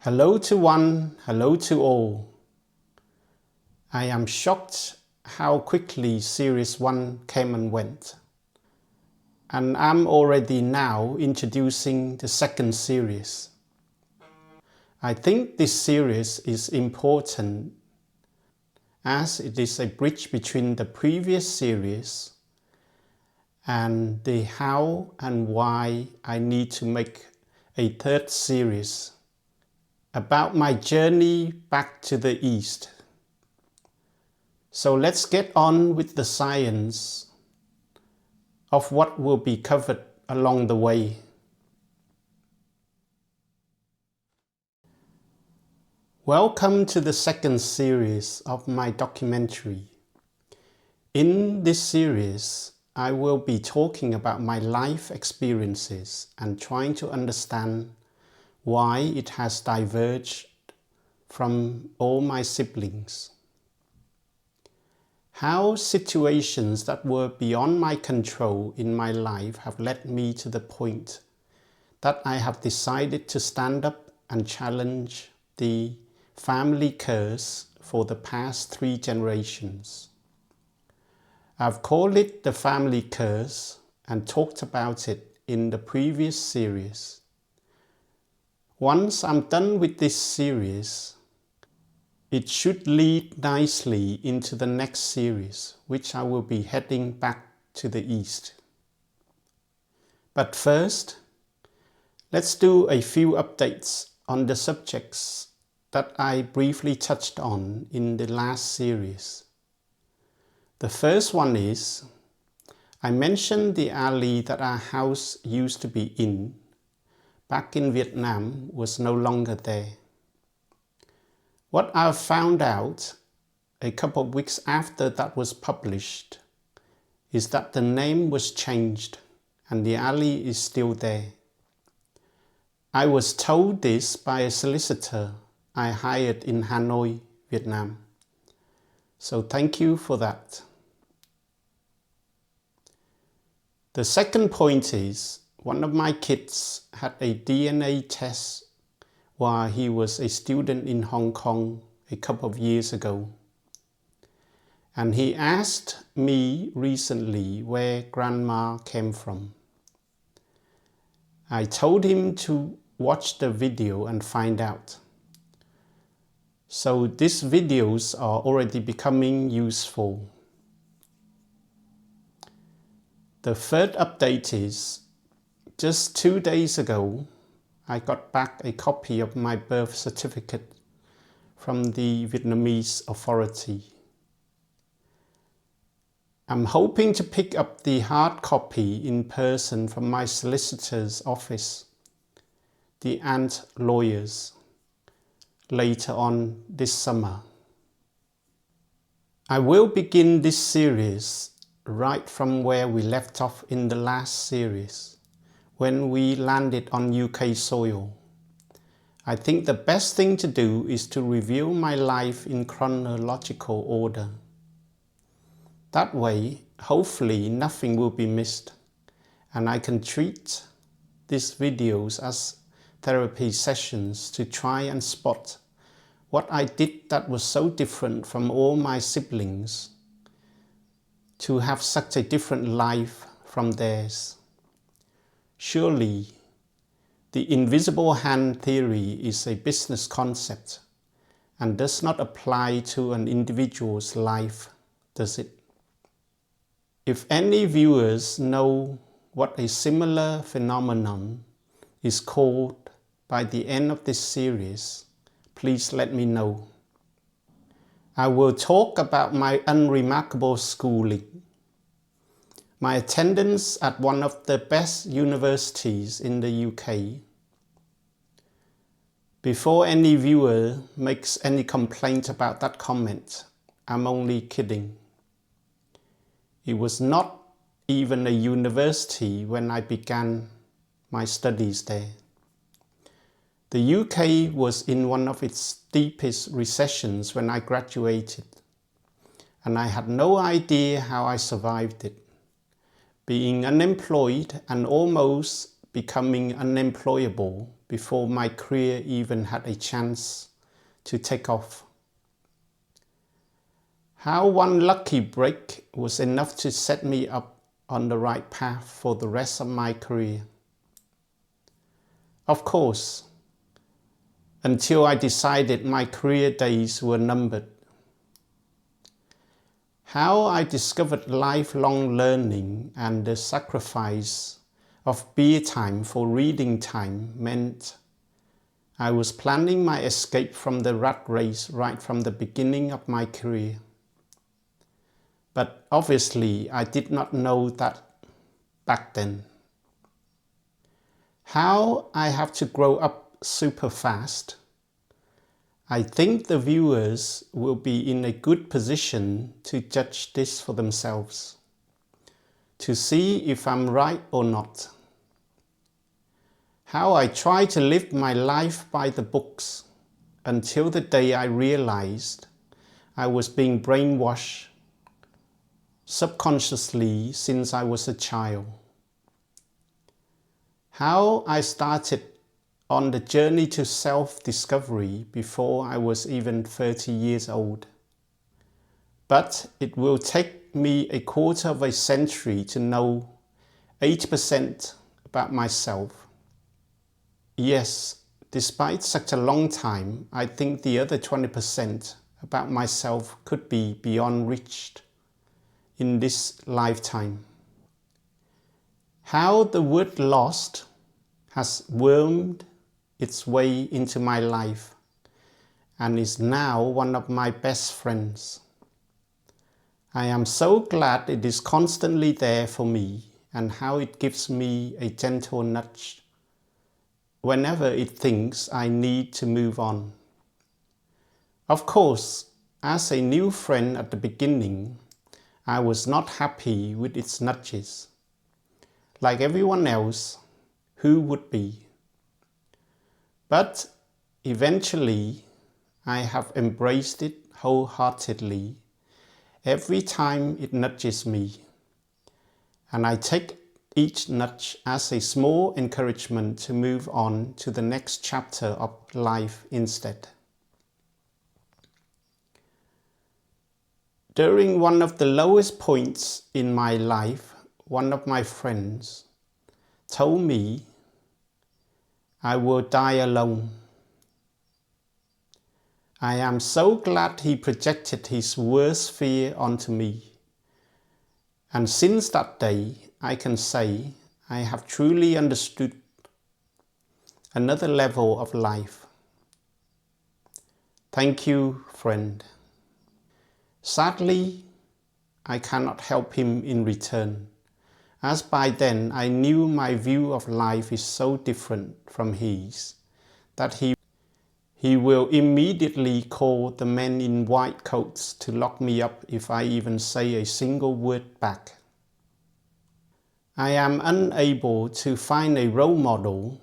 Hello to one, hello to all. I am shocked how quickly Series 1 came and went. And I'm already now introducing the second series. I think this series is important as it is a bridge between the previous series and the how and why I need to make a third series about my journey back to the East. So let's get on with the science of what will be covered along the way. Welcome to the second series of my documentary. In this series, I will be talking about my life experiences and trying to understand why it has diverged from all my siblings. How situations that were beyond my control in my life have led me to the point that I have decided to stand up and challenge the family curse for the past 3 generations. I've called it the family curse and talked about it in the previous series. Once I'm done with this series, it should lead nicely into the next series, which I will be heading back to the East. But first, let's do a few updates on the subjects that I briefly touched on in the last series. The first one is, I mentioned the alley that our house used to be in back in Vietnam was no longer there. What I've found out a couple of weeks after that was published is that the name was changed and the alley is still there. I was told this by a solicitor I hired in Hanoi, Vietnam. So thank you for that. The second point is, one of my kids had a DNA test while he was a student in Hong Kong a couple of years ago. And he asked me recently where grandma came from. I told him to watch the video and find out. So these videos are already becoming useful. The third update is, just 2 days ago, I got back a copy of my birth certificate from the Vietnamese authority. I'm hoping to pick up the hard copy in person from my solicitor's office, the Ant Lawyers, later on this summer. I will begin this series right from where we left off in the last series, when we landed on UK soil. I think the best thing to do is to review my life in chronological order. That way, hopefully nothing will be missed, and I can treat these videos as therapy sessions to try and spot what I did that was so different from all my siblings, to have such a different life from theirs. Surely, the invisible hand theory is a business concept and does not apply to an individual's life, does it? If any viewers know what a similar phenomenon is called by the end of this series, please let me know. I will talk about my unremarkable schooling, my attendance at one of the best universities in the UK. Before any viewer makes any complaint about that comment, I'm only kidding. It was not even a university when I began my studies there. The UK was in one of its deepest recessions when I graduated, and I had no idea how I survived it, being unemployed and almost becoming unemployable before my career even had a chance to take off. How one lucky break was enough to set me up on the right path for the rest of my career. Of course, until I decided my career days were numbered. How I discovered lifelong learning and the sacrifice of beer time for reading time meant I was planning my escape from the rat race right from the beginning of my career. But obviously I did not know that back then. How I have to grow up super fast. I think the viewers will be in a good position to judge this for themselves, to see if I'm right or not. How I try to live my life by the books until the day I realized I was being brainwashed subconsciously since I was a child. How I started on the journey to self-discovery before I was even 30 years old. But it will take me a quarter of a century to know 80% about myself. Yes, despite such a long time, I think the other 20% about myself could be beyond reached in this lifetime. How the word lost has wormed its way into my life and is now one of my best friends. I am so glad it is constantly there for me and how it gives me a gentle nudge whenever it thinks I need to move on. Of course, as a new friend at the beginning, I was not happy with its nudges. Like everyone else, who would be? But eventually, I have embraced it wholeheartedly every time it nudges me, and I take each nudge as a small encouragement to move on to the next chapter of life instead. During one of the lowest points in my life, one of my friends told me I will die alone. I am so glad he projected his worst fear onto me. And since that day, I can say I have truly understood another level of life. Thank you, friend. Sadly, I cannot help him in return, as by then I knew my view of life is so different from his that he will immediately call the men in white coats to lock me up if I even say a single word back. I am unable to find a role model.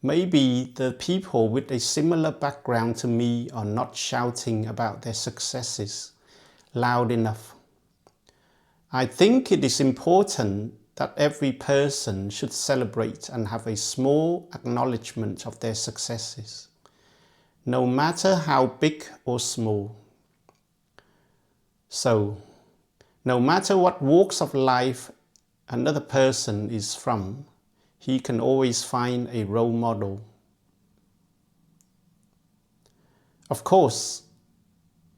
Maybe the people with a similar background to me are not shouting about their successes loud enough. I think it is important that every person should celebrate and have a small acknowledgement of their successes, no matter how big or small. So, no matter what walks of life another person is from, he can always find a role model. Of course,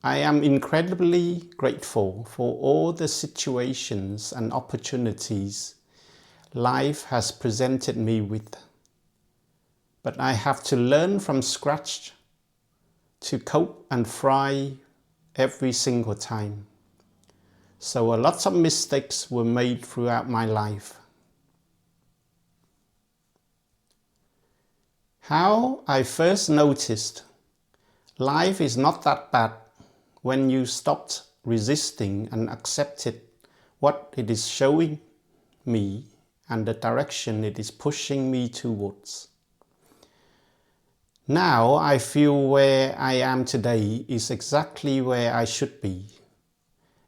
I am incredibly grateful for all the situations and opportunities life has presented me with. But I have to learn from scratch to cope and thrive every single time. So a lot of mistakes were made throughout my life. How I first noticed life is not that bad when you stopped resisting and accepted what it is showing me and the direction it is pushing me towards. Now I feel where I am today is exactly where I should be,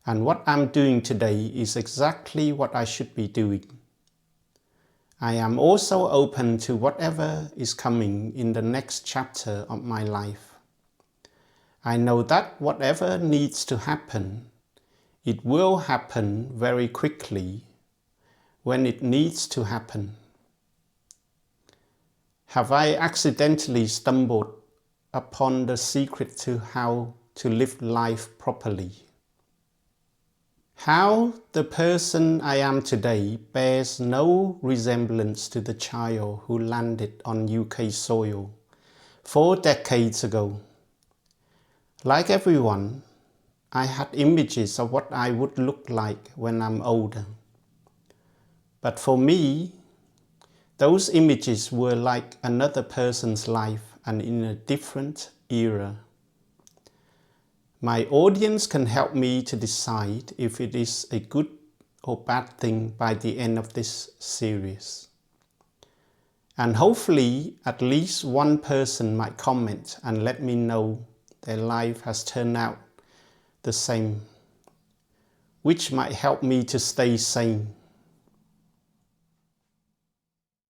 and what I'm doing today is exactly what I should be doing. I am also open to whatever is coming in the next chapter of my life. I know that whatever needs to happen, it will happen very quickly when it needs to happen. Have I accidentally stumbled upon the secret to how to live life properly? How the person I am today bears no resemblance to the child who landed on UK soil 4 decades ago. Like everyone, I had images of what I would look like when I'm older. But for me, those images were like another person's life and in a different era. My audience can help me to decide if it is a good or bad thing by the end of this series. And hopefully at least one person might comment and let me know their life has turned out the same, which might help me to stay sane.